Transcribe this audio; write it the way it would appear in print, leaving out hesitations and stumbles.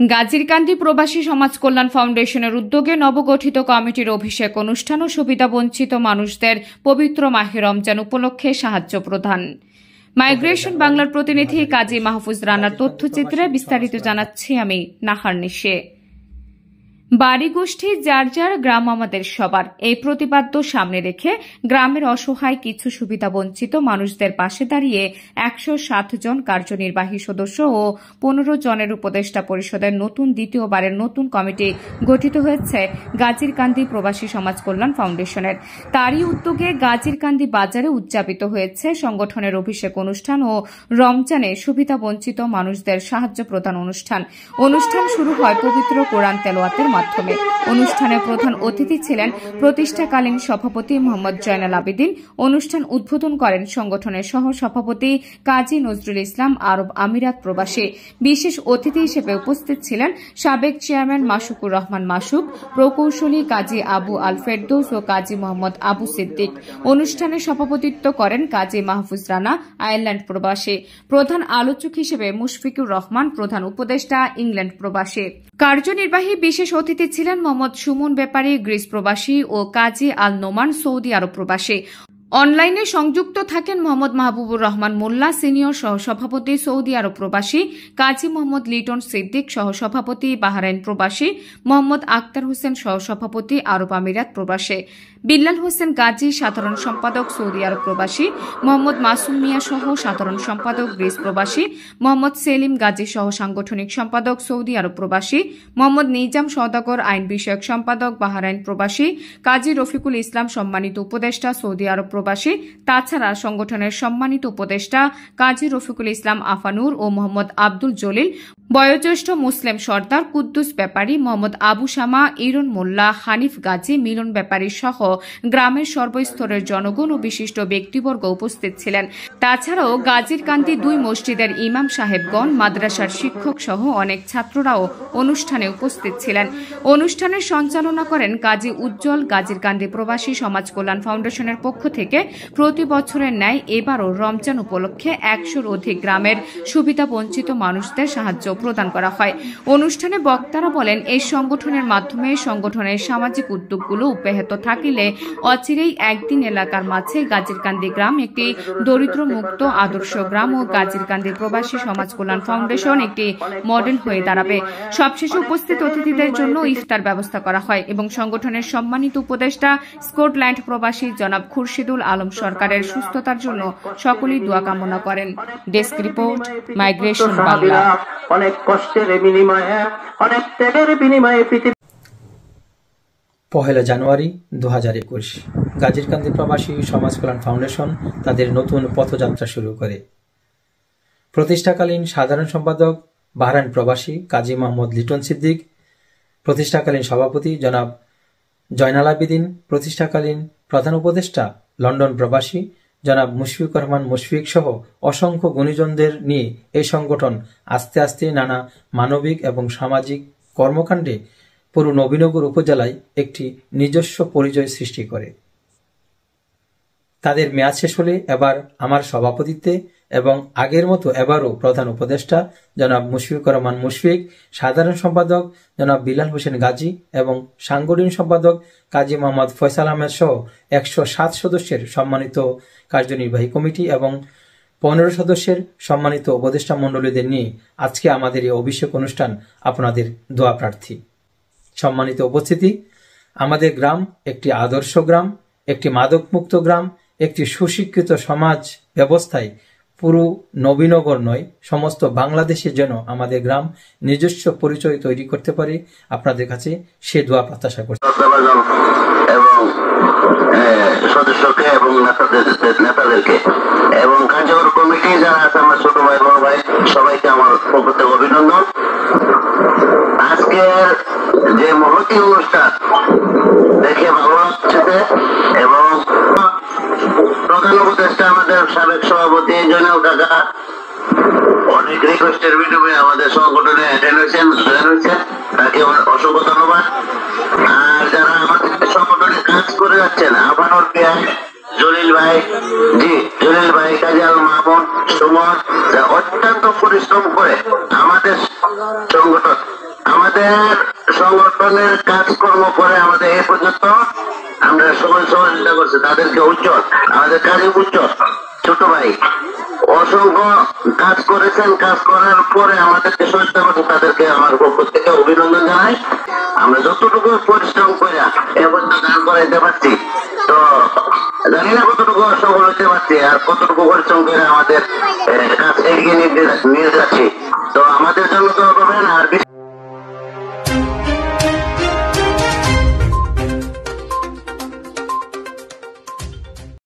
গাজীরকান্দি প্রবাসী সমাজ কল্যাণ ফাউন্ডেশনের উদ্যোগে নবগঠিত কমিটির অভিষেক অনুষ্ঠান ও সুবিধাবঞ্চিত মানুষদের পবিত্র মাহে রমজান উপলক্ষে সাহায্য প্রদান। মাইগ্রেশন বাংলার প্রতিনিধি কাজী মাহফুজ রানার তথ্যচিত্রে বিস্তারিত জানাচ্ছি আমি নাহার নিশে। বাড়ি গোষ্ঠী যার যার গ্রাম আমাদের সবার এই প্রতিপাদ্য সামনে রেখে গ্রামের অসহায় কিছু সুবিধা বঞ্চিত মানুষদের পাশে দাঁড়িয়ে ১০৭ জন কার্যনির্বাহী সদস্য ও ১৫ জনের উপদেষ্টা পরিষদের নতুন দ্বিতীয়বারের নতুন কমিটি গঠিত হয়েছে গাজীরকান্দি প্রবাসী সমাজ কল্যাণ ফাউন্ডেশনের। তারই উদ্যোগে গাজীরকান্দি বাজারে উদযাপিত হয়েছে সংগঠনের অভিষেক অনুষ্ঠান ও রমজানে সুবিধা বঞ্চিত মানুষদের সাহায্য প্রদান অনুষ্ঠান। অনুষ্ঠান শুরু হয় পবিত্র কোরআন তেলাওয়াতের মাধ্যমে। অনুষ্ঠানে প্রধান অতিথি ছিলেন প্রতিষ্ঠাকালীন সভাপতি মোহাম্মদ জয়নাল আবেদিন। অনুষ্ঠান উদ্বোধন করেন সংগঠনের সহ সভাপতি কাজী নজরুল ইসলাম আরব আমিরাত প্রবাসী। বিশেষ অতিথি হিসেবে উপস্থিত ছিলেন সাবেক চেয়ারম্যান মাসুকুর রহমান মাসুক, প্রকৌশলী কাজী আবু আল ফেরদৌস ও কাজী মোহাম্মদ আবু সিদ্দিক। অনুষ্ঠানে সভাপতিত্ব করেন কাজী মাহফুজ রানা, আয়ারল্যান্ড প্রবাসী। প্রধান আলোচক হিসেবে মুশফিকুর রহমান, প্রধান উপদেষ্টা ইংল্যান্ড প্রবাসী। কার্যনির্বাহী বিশেষ অতিথি ছিলেন মোহাম্মদ সুমন ব্যাপারী, গ্রিস প্রবাসী ও কাজী আল নোমান, সৌদি আরব প্রবাসী। অনলাইনে সংযুক্ত থাকেন মোহাম্মদ মাহবুবুর রহমান মোল্লা, সিনিয়র সহসভাপতি সৌদি আরব প্রবাসী, কাজী মোহাম্মদ লিটন সিদ্দিক, সহসভাপতি বাহরাইন প্রবাসী, মোহাম্মদ আক্তার হোসেন, সহসভাপতি আরব আমিরাত প্রবাসী, বিল্লাল হোসেন গাজী, সাধারণ সম্পাদক সৌদি আরব প্রবাসী, মোহাম্মদ মাসুম মিয়া সহ সাধারণ সম্পাদক গ্রিস প্রবাসী, মোহাম্মদ সেলিম গাজী সহ সাংগঠনিক সম্পাদক সৌদি আরব প্রবাসী, মোহাম্মদ নিজাম সওদাগর, আইন বিষয়ক সম্পাদক বাহরাইন প্রবাসী, কাজী রফিকুল ইসলাম, সম্মানিত উপদেষ্টা সৌদি আরব প্রবাসী। তাছাড়া সংগঠনের সম্মানিত উপদেষ্টা কাজী রফিকুল ইসলাম আফানুর ও মোহাম্মদ আব্দুল জলিল, বয়োজ্যেষ্ঠ মুসলিম সর্দার কুদ্দুস ব্যাপারী, মোহাম্মদ আবু শামা, ইরন মোল্লা, হানিফ গাজী, মিলন ব্যাপারী সহ গ্রামের সর্বস্তরের জনগণ ও বিশিষ্ট ব্যক্তিবর্গ উপস্থিত ছিলেন। তাছাড়াও গাজীরকান্দি ২ মসজিদের ইমাম সাহেবগণ, মাদ্রাসার শিক্ষক সহ অনেক ছাত্ররাও অনুষ্ঠানে উপস্থিত ছিলেন। অনুষ্ঠানের সঞ্চালনা করেন কাজী উজ্জ্বল। গাজীরকান্দি প্রবাসী সমাজ কল্যাণ ফাউন্ডেশনের পক্ষ থেকে প্রতি বছরের ন্যায় এবারও রমজান উপলক্ষে ১০০-র অধিক গ্রামের সুবিধা বঞ্চিত মানুষদের সাহায্য প্রদান করা হয়। অনুষ্ঠানে বক্তারা বলেন, এই সংগঠনের মাধ্যমে সংগঠনের সামাজিক উদ্যোগগুলো অব্যাহত থাকিলে অচিরেই একদিন এলাকার মাঝে গাজীরকান্দি গ্রাম একটি দরিদ্র মুক্ত আদর্শ গ্রাম ও গাজীরকান্দি প্রবাসী সমাজ কল্যাণ ফাউন্ডেশন একটি মডেল হয়ে দাঁড়াবে। সবশেষে উপস্থিত অতিথিদের জন্য ইফতার ব্যবস্থা করা হয় এবং সংগঠনের সম্মানিত উপদেষ্টা স্কটল্যান্ড প্রবাসী জনাব খুরশিদুল আলম সরকারের সুস্থতার জন্য সকলেই দোয়া কামনা করেন। Desk report, migration Bangla. অনেক কষ্টের বিনিময়ে, অনেক ত্যাগের বিনিময়ে ১ জানুয়ারি ২০২১ গাজীরকান্দি প্রবাসী সমাজ কল্যাণ ফাউন্ডেশন তাদের নতুন পথযাত্রা শুরু করে। প্রতিষ্ঠাকালীন সাধারণ সম্পাদক বাহরাইন প্রবাসী কাজী মোহাম্মদ লিটন সিদ্দিক, প্রতিষ্ঠাকালীন সভাপতি জনাব জয়নাল আবেদিন, প্রতিষ্ঠাকালীন প্রধান উপদেষ্টা লন্ডন প্রবাসী জনাব মুশফিকুর রহমান মুশফিক সহ অসংখ্য গুণীজনদের নিয়ে এই সংগঠন আস্তে আস্তে নানা মানবিক এবং সামাজিক কর্মকাণ্ডে পুরো নবীনগর উপজেলায় একটি নিজস্ব পরিচয় সৃষ্টি করে। তাদের মেয়াদ শেষ হলে এবার আমার সভাপতিত্বে এবং আগের মতো এবারও প্রধান উপদেষ্টা জনাব মুশফিকুর রহমান মুশফিক, সাধারণ সম্পাদক জনাব বিল্লাল হোসেন গাজী এবং সাংগঠনিক সম্পাদক কাজী মোহাম্মদ ফয়সাল আহমেদ সহ ১০৭ সদস্যের সম্মানিত কার্যনির্বাহী কমিটি এবং ১৫ সদস্যের সম্মানিত উপদেষ্টা মণ্ডলীদের নিয়ে আজকে আমাদের এই অভিষেক অনুষ্ঠান আপনাদের দোয়া প্রার্থী। সম্মানিত উপস্থিতি, আমাদের গ্রাম একটি আদর্শ গ্রাম, একটি মাদকমুক্ত গ্রাম, একটি সুশিক্ষিত সমাজ ব্যবস্থায় পুরো নবীনগর নয়, সমস্ত বাংলাদেশের জন্য আমাদের গ্রাম নিজস্ব পরিচয় তৈরি করতে পারে। আপনাদের কাছে সে দোয়া প্রত্যাশা করছি এবং সদস্যকে এবং নেতাদেরকে এবং কার্যকর কমিটি যারা আছে, আমার ছোট ভাই বড় ভাই সবাইকে আমার পক্ষ থেকে অভিনন্দন। আজকের যে মহতি অনুষ্ঠান দেখে ভালো লাগছে এবং প্রধান উপদেষ্টা আমাদের সাবেক সভাপতি জয়নাল কাকা অনেক রিকোয়েস্টের বিনিময়ে আমাদের সংগঠনে অ্যাটেন্ড হয়েছেন, জয়েন হয়েছেন, তাকে অসংখ্য ধন্যবাদ। আর যারা আমাদের সংগঠনে কাজ করে যাচ্ছেন, আফানুর পিয়াই, জলিল ভাই, জলিল ভাই, কাজী আল মাহমুদ, সুমন, অত্যন্ত পরিশ্রম করে আমাদের সংগঠন আমাদের সংগঠনের কাজকর্ম করে আমাদের এ পর্যন্ত আমরা সবাই সহযোগিতা করছি, তাদেরকে উজ্জ্বল, আমাদের কাজে উজ্জ্বল ছোট ভাই অসংখ্য কাজ করেছেন, কাজ করার পরে আমাদেরকে সহযোগিতা করছে, তাদেরকে আমার পক্ষ থেকে অভিনন্দন জানাই। আমরা যতটুকু পরিশ্রম করে এ পর্যন্ত গান করাইতে পারছি, তো জানি না কতটুকু সফল হতে পারছি আর কতটুকু পরিশ্রম করে আমাদের কাজ এগিয়ে নিয়ে যাচ্ছি। তো আমাদের জন্য তো